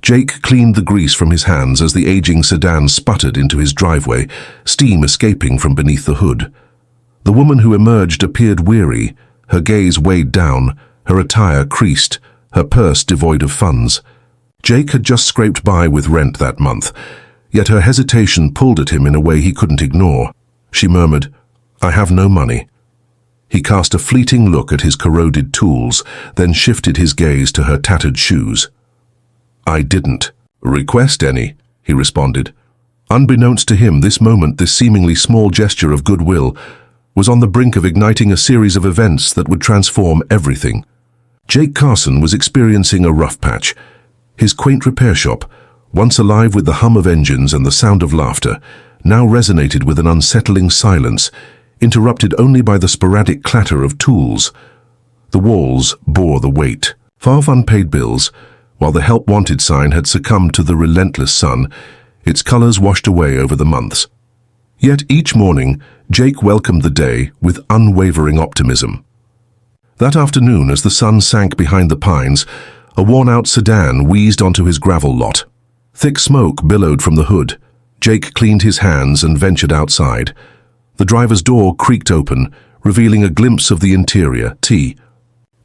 Jake cleaned the grease from his hands as the aging sedan sputtered into his driveway, steam escaping from beneath the hood. The woman who emerged appeared weary, her gaze weighed down, her attire creased, her purse devoid of funds. Jake had just scraped by with rent that month, yet her hesitation pulled at him in a way he couldn't ignore. She murmured, "I have no money." He cast a fleeting look at his corroded tools, then shifted his gaze to her tattered shoes. "I didn't request any," he responded. Unbeknownst to him, this moment, this seemingly small gesture of goodwill, was on the brink of igniting a series of events that would transform everything. Jake Carson was experiencing a rough patch. His quaint repair shop, once alive with the hum of engines and the sound of laughter, now resonated with an unsettling silence, interrupted only by the sporadic clatter of tools. The walls bore the weight. Far of unpaid bills, while the help wanted sign had succumbed to the relentless sun, its colors washed away over the months. Yet each morning, Jake welcomed the day with unwavering optimism. That afternoon, as the sun sank behind the pines, a worn-out sedan wheezed onto his gravel lot. Thick smoke billowed from the hood. Jake cleaned his hands and ventured outside. The driver's door creaked open, revealing a glimpse of the interior.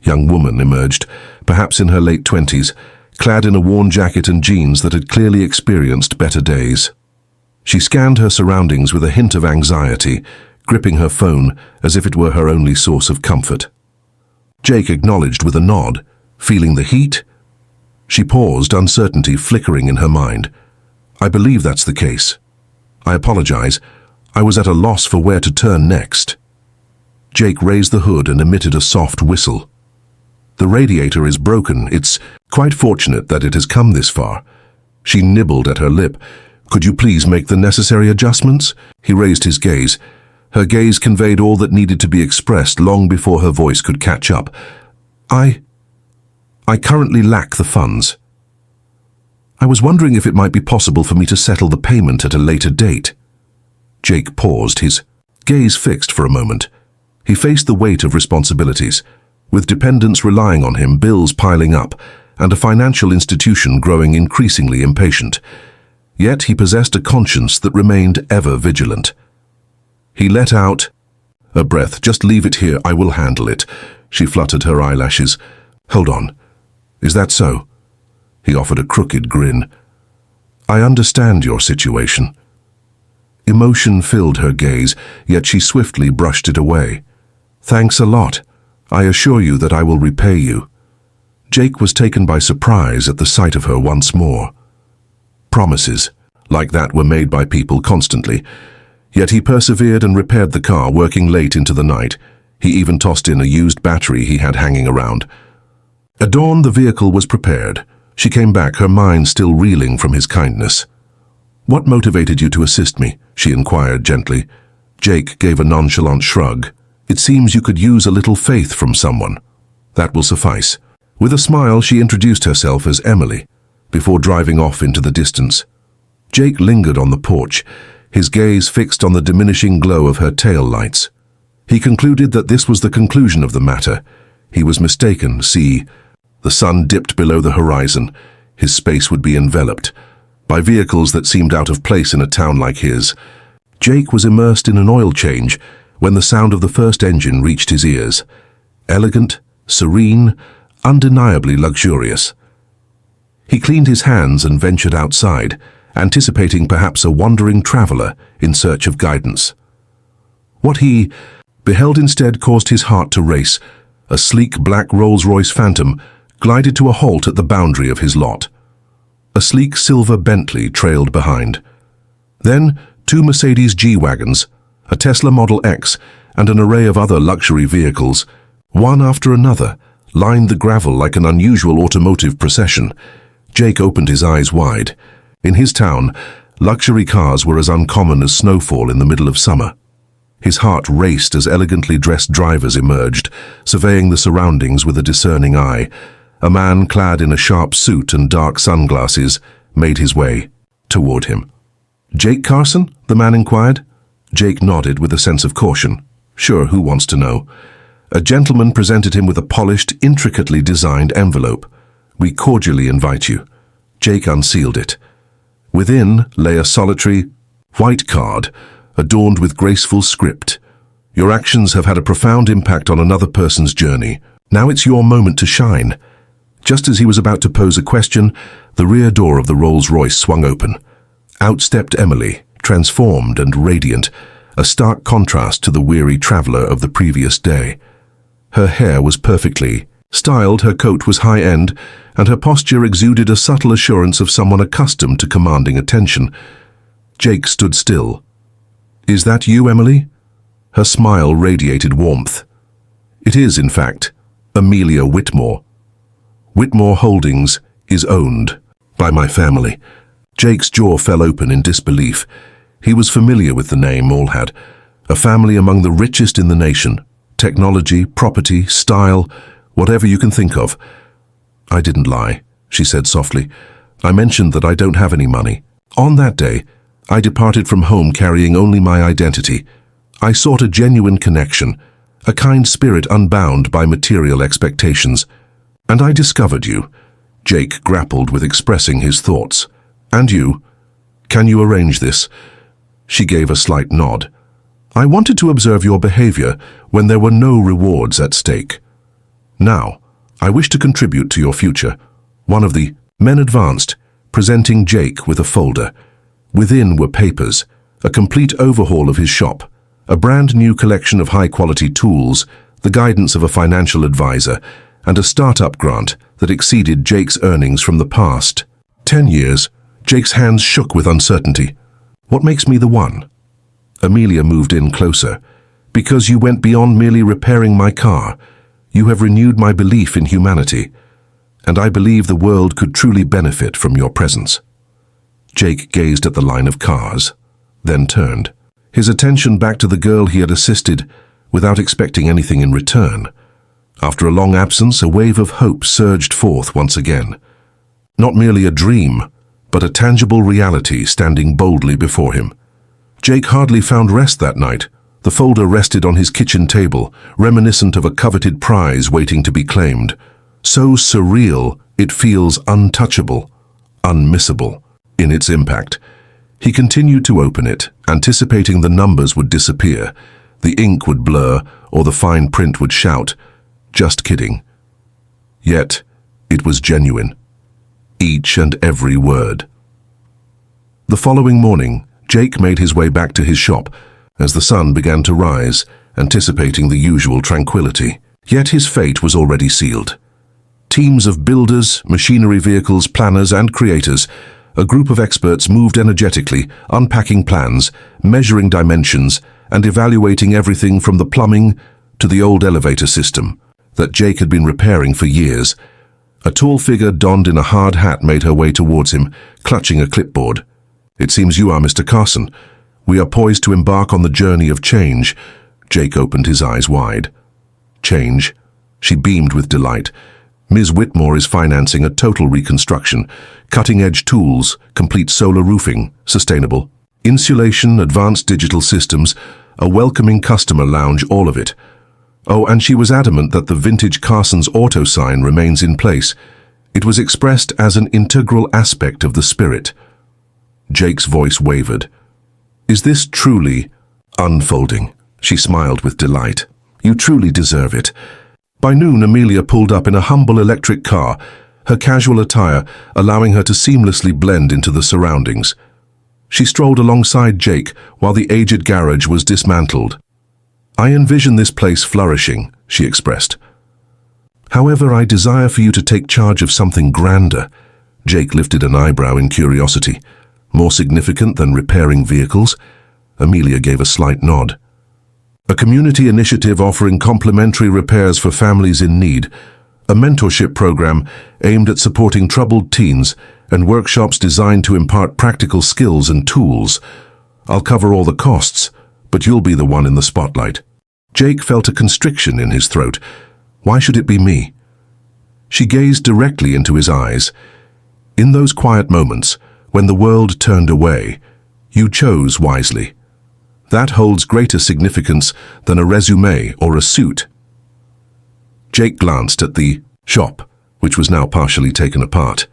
Young woman emerged, perhaps in her late 20s, clad in a worn jacket and jeans that had clearly experienced better days. She scanned her surroundings with a hint of anxiety, gripping her phone as if it were her only source of comfort. Jake acknowledged with a nod, feeling the heat. She paused, uncertainty flickering in her mind. "I believe that's the case. I apologize. I was at a loss for where to turn next." Jake raised the hood and emitted a soft whistle. "The radiator is broken. It's quite fortunate that it has come this far." She nibbled at her lip. "Could you please make the necessary adjustments?" He raised his gaze. Her gaze conveyed all that needed to be expressed long before her voice could catch up. I currently lack the funds. I was wondering if it might be possible for me to settle the payment at a later date." Jake paused, his gaze fixed for a moment. He faced the weight of responsibilities, with dependents relying on him, bills piling up, and a financial institution growing increasingly impatient. Yet he possessed a conscience that remained ever vigilant. He let out a breath. "Just leave it here, I will handle it." She fluttered her eyelashes. "Hold on. Is that so?" He offered a crooked grin. "I understand your situation." Emotion filled her gaze, yet she swiftly brushed it away. "Thanks a lot. I assure you that I will repay you." Jake was taken by surprise at the sight of her once more. Promises like that were made by people constantly. Yet he persevered and repaired the car, working late into the night. He even tossed in a used battery he had hanging around. At dawn, the vehicle was prepared. She came back, her mind still reeling from his kindness. "What motivated you to assist me?" she inquired gently. Jake gave a nonchalant shrug. "It seems you could use a little faith from someone. That will suffice." With a smile, she introduced herself as Emily, before driving off into the distance. Jake lingered on the porch, his gaze fixed on the diminishing glow of her tail lights. He concluded that this was the conclusion of the matter. He was mistaken. See, the sun dipped below the horizon. His space would be enveloped by vehicles that seemed out of place in a town like his. Jake was immersed in an oil change when the sound of the first engine reached his ears. Elegant, serene, undeniably luxurious. He cleaned his hands and ventured outside, anticipating perhaps a wandering traveler in search of guidance. What he beheld instead caused his heart to race. A sleek black Rolls-Royce Phantom glided to a halt at the boundary of his lot. A sleek silver Bentley trailed behind. Then 2 Mercedes G-Wagons, a Tesla Model X, and an array of other luxury vehicles, one after another, lined the gravel like an unusual automotive procession. Jake opened his eyes wide. In his town, luxury cars were as uncommon as snowfall in the middle of summer. His heart raced as elegantly dressed drivers emerged, surveying the surroundings with a discerning eye. A man clad in a sharp suit and dark sunglasses made his way toward him. "Jake Carson?" the man inquired. Jake nodded with a sense of caution. "Sure, who wants to know?" A gentleman presented him with a polished, intricately designed envelope. "We cordially invite you." Jake unsealed it. Within lay a solitary, white card, adorned with graceful script. Your actions have had a profound impact on another person's journey. Now it's your moment to shine. Just as he was about to pose a question, the rear door of the Rolls-Royce swung open. Out stepped Emily, transformed and radiant, a stark contrast to the weary traveler of the previous day. Her hair was perfectly styled, her coat was high-end, and her posture exuded a subtle assurance of someone accustomed to commanding attention. Jake stood still. "Is that you, Emily?" Her smile radiated warmth. "It is, in fact, Amelia Whitmore. Whitmore Holdings is owned by my family." Jake's jaw fell open in disbelief. He was familiar with the name all had. A family among the richest in the nation. Technology, property, style, whatever you can think of. "I didn't lie," she said softly. "I mentioned that I don't have any money. On that day, I departed from home carrying only my identity. I sought a genuine connection, a kind spirit unbound by material expectations. And I discovered you." Jake grappled with expressing his thoughts. "And you? Can you arrange this?" She gave a slight nod. "I wanted to observe your behavior when there were no rewards at stake. Now, I wish to contribute to your future." One of the men advanced, presenting Jake with a folder. Within were papers, a complete overhaul of his shop, a brand new collection of high-quality tools, the guidance of a financial advisor, and a startup grant that exceeded Jake's earnings from the past 10 years. Jake's hands shook with uncertainty. "What makes me the one?" Amelia moved in closer. "Because you went beyond merely repairing my car. You have renewed my belief in humanity, and I believe the world could truly benefit from your presence." Jake gazed at the line of cars, then turned, his attention back to the girl he had assisted without expecting anything in return. After a long absence, a wave of hope surged forth once again. Not merely a dream, but a tangible reality standing boldly before him. Jake hardly found rest that night. The folder rested on his kitchen table, reminiscent of a coveted prize waiting to be claimed. So surreal, it feels untouchable, unmissable in its impact. He continued to open it, anticipating the numbers would disappear, the ink would blur, or the fine print would shout, "Just kidding." Yet, it was genuine. Each and every word. The following morning, Jake made his way back to his shop as the sun began to rise, anticipating the usual tranquility. Yet his fate was already sealed. Teams of builders, machinery vehicles, planners, and creators, a group of experts moved energetically, unpacking plans, measuring dimensions, and evaluating everything from the plumbing to the old elevator system that Jake had been repairing for years. A tall figure donned in a hard hat made her way towards him, clutching a clipboard. "It seems you are Mr. Carson. We are poised to embark on the journey of change." Jake opened his eyes wide. "Change?" She beamed with delight. "Ms. Whitmore is financing a total reconstruction, cutting-edge tools, complete solar roofing, sustainable insulation, advanced digital systems, a welcoming customer lounge, all of it. Oh, and she was adamant that the vintage Carson's auto sign remains in place. It was expressed as an integral aspect of the spirit." Jake's voice wavered. "Is this truly unfolding?" She smiled with delight. "You truly deserve it." By noon, Amelia pulled up in a humble electric car, her casual attire allowing her to seamlessly blend into the surroundings. She strolled alongside Jake while the aged garage was dismantled. "I envision this place flourishing," she expressed. "However, I desire for you to take charge of something grander." Jake lifted an eyebrow in curiosity. "More significant than repairing vehicles?" Amelia gave a slight nod. "A community initiative offering complimentary repairs for families in need, a mentorship program aimed at supporting troubled teens, and workshops designed to impart practical skills and tools. I'll cover all the costs, but you'll be the one in the spotlight." Jake felt a constriction in his throat. Why should it be me? She gazed directly into his eyes. "In those quiet moments, when the world turned away, you chose wisely. That holds greater significance than a resume or a suit." Jake glanced at the shop, which was now partially taken apart.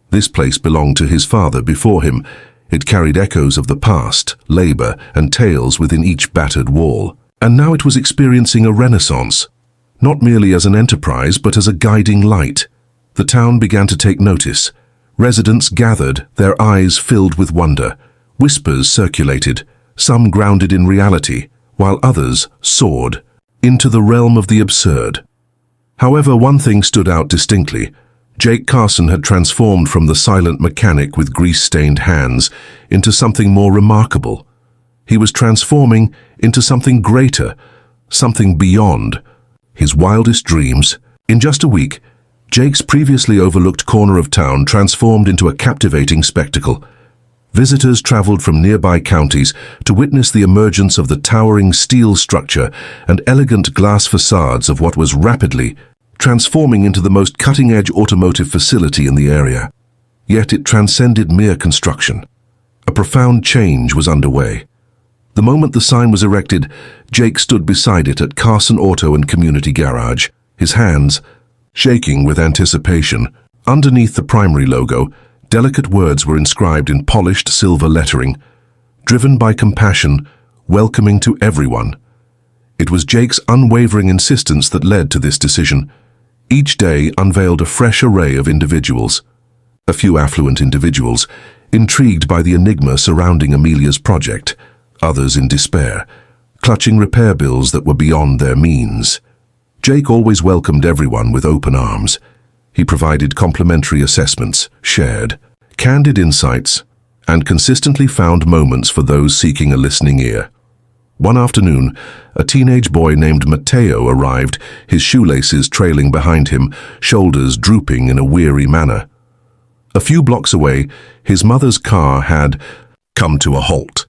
This place belonged to his father before him. It carried echoes of the past, labor, and tales within each battered wall. And now it was experiencing a renaissance, not merely as an enterprise, but as a guiding light. The town began to take notice. Residents gathered, their eyes filled with wonder. Whispers circulated, some grounded in reality, while others soared into the realm of the absurd. However, one thing stood out distinctly. Jake Carson had transformed from the silent mechanic with grease-stained hands into something more remarkable. He was transforming into something greater, something beyond his wildest dreams. In just a week, Jake's previously overlooked corner of town transformed into a captivating spectacle. Visitors traveled from nearby counties to witness the emergence of the towering steel structure and elegant glass facades of what was rapidly transforming into the most cutting-edge automotive facility in the area. Yet it transcended mere construction. A profound change was underway. The moment the sign was erected, Jake stood beside it at Carson Auto and Community Garage, his hands shaking with anticipation. Underneath the primary logo, delicate words were inscribed in polished silver lettering, driven by compassion, welcoming to everyone. It was Jake's unwavering insistence that led to this decision. Each day unveiled a fresh array of individuals. A few affluent individuals, intrigued by the enigma surrounding Amelia's project, others in despair, clutching repair bills that were beyond their means. Jake always welcomed everyone with open arms. He provided complimentary assessments, shared candid insights, and consistently found moments for those seeking a listening ear. One afternoon, a teenage boy named Mateo arrived, his shoelaces trailing behind him, shoulders drooping in a weary manner. A few blocks away, his mother's car had come to a halt.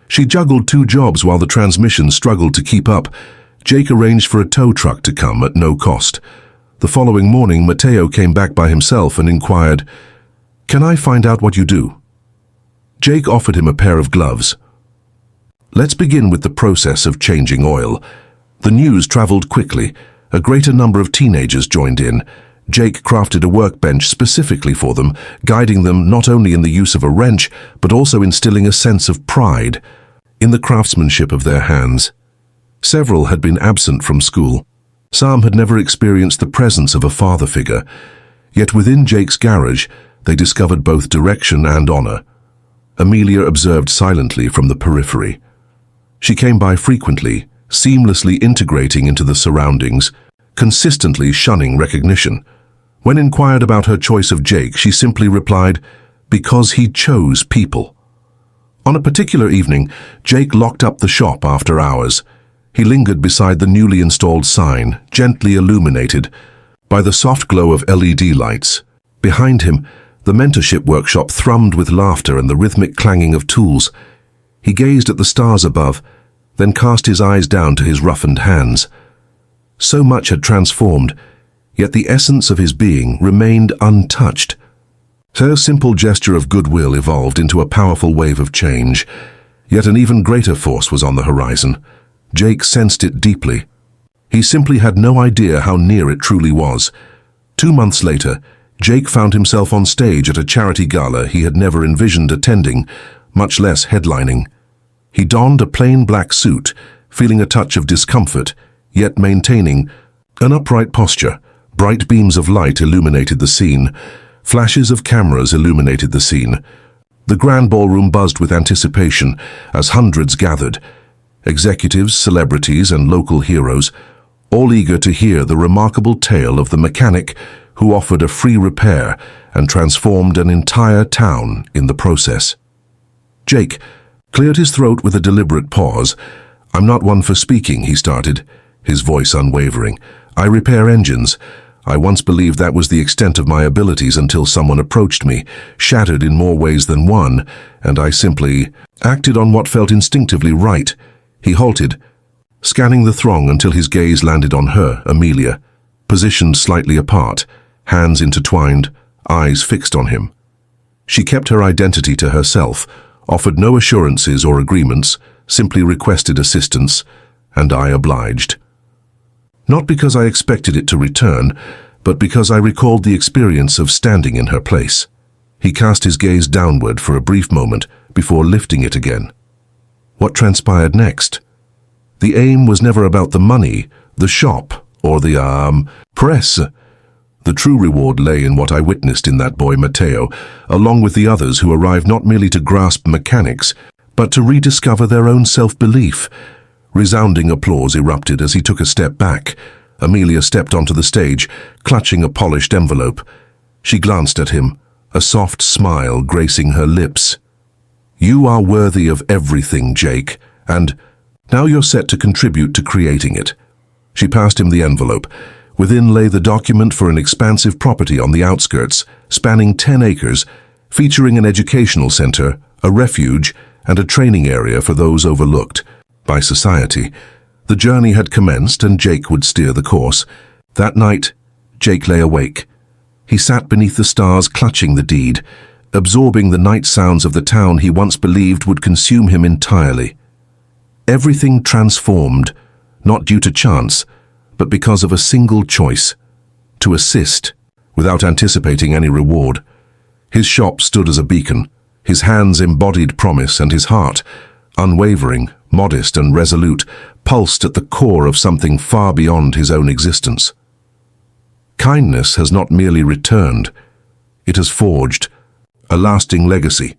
She juggled two jobs while the transmission struggled to keep up. Jake arranged for a tow truck to come at no cost. The following morning, Mateo came back by himself and inquired, "Can I find out what you do?" Jake offered him a pair of gloves. Let's begin with the process of changing oil. The news traveled quickly. A greater number of teenagers joined in. Jake crafted a workbench specifically for them, guiding them not only in the use of a wrench, but also instilling a sense of pride in the craftsmanship of their hands. Several had been absent from school. Some had never experienced the presence of a father figure. Yet within Jake's garage, they discovered both direction and honor. Amelia observed silently from the periphery. She came by frequently, seamlessly integrating into the surroundings, consistently shunning recognition. When inquired about her choice of Jake, she simply replied, "Because he chose people." On a particular evening, Jake locked up the shop after hours. He lingered beside the newly installed sign, gently illuminated by the soft glow of LED lights. Behind him, the mentorship workshop thrummed with laughter and the rhythmic clanging of tools. He gazed at the stars above, then cast his eyes down to his roughened hands. So much had transformed, yet the essence of his being remained untouched. Her simple gesture of goodwill evolved into a powerful wave of change, yet an even greater force was on the horizon. Jake sensed it deeply. He simply had no idea how near it truly was. 2 months later, Jake found himself on stage at a charity gala he had never envisioned attending, much less headlining. He donned a plain black suit, feeling a touch of discomfort, yet maintaining an upright posture. Bright beams of light illuminated the scene. Flashes of cameras illuminated the scene. The grand ballroom buzzed with anticipation as hundreds gathered. Executives, celebrities, and local heroes, all eager to hear the remarkable tale of the mechanic who offered a free repair and transformed an entire town in the process. Jake cleared his throat with a deliberate pause. "I'm not one for speaking," he started, his voice unwavering. "I repair engines. I once believed that was the extent of my abilities until someone approached me, shattered in more ways than one, and I simply acted on what felt instinctively right." He halted, scanning the throng until his gaze landed on her, Amelia, positioned slightly apart, hands intertwined, eyes fixed on him. She kept her identity to herself, offered no assurances or agreements, simply requested assistance, and I obliged. Not because I expected it to return, but because I recalled the experience of standing in her place. He cast his gaze downward for a brief moment before lifting it again. What transpired next? The aim was never about the money, the shop, or the press. The true reward lay in what I witnessed in that boy Matteo, along with the others who arrived not merely to grasp mechanics, but to rediscover their own self-belief. Resounding applause erupted as he took a step back. Amelia stepped onto the stage, clutching a polished envelope. She glanced at him, a soft smile gracing her lips. "You are worthy of everything, Jake, and now you're set to contribute to creating it." She passed him the envelope. Within lay the document for an expansive property on the outskirts, spanning 10 acres, featuring an educational center, a refuge, and a training area for those overlooked by society. The journey had commenced, and Jake would steer the course. That night, Jake lay awake. He sat beneath the stars, clutching the deed, absorbing the night sounds of the town he once believed would consume him entirely. Everything transformed, not due to chance, but because of a single choice: to assist, without anticipating any reward. His shop stood as a beacon. His hands embodied promise, and his heart, unwavering, modest and resolute, pulsed at the core of something far beyond his own existence. Kindness has not merely returned, it has forged a lasting legacy.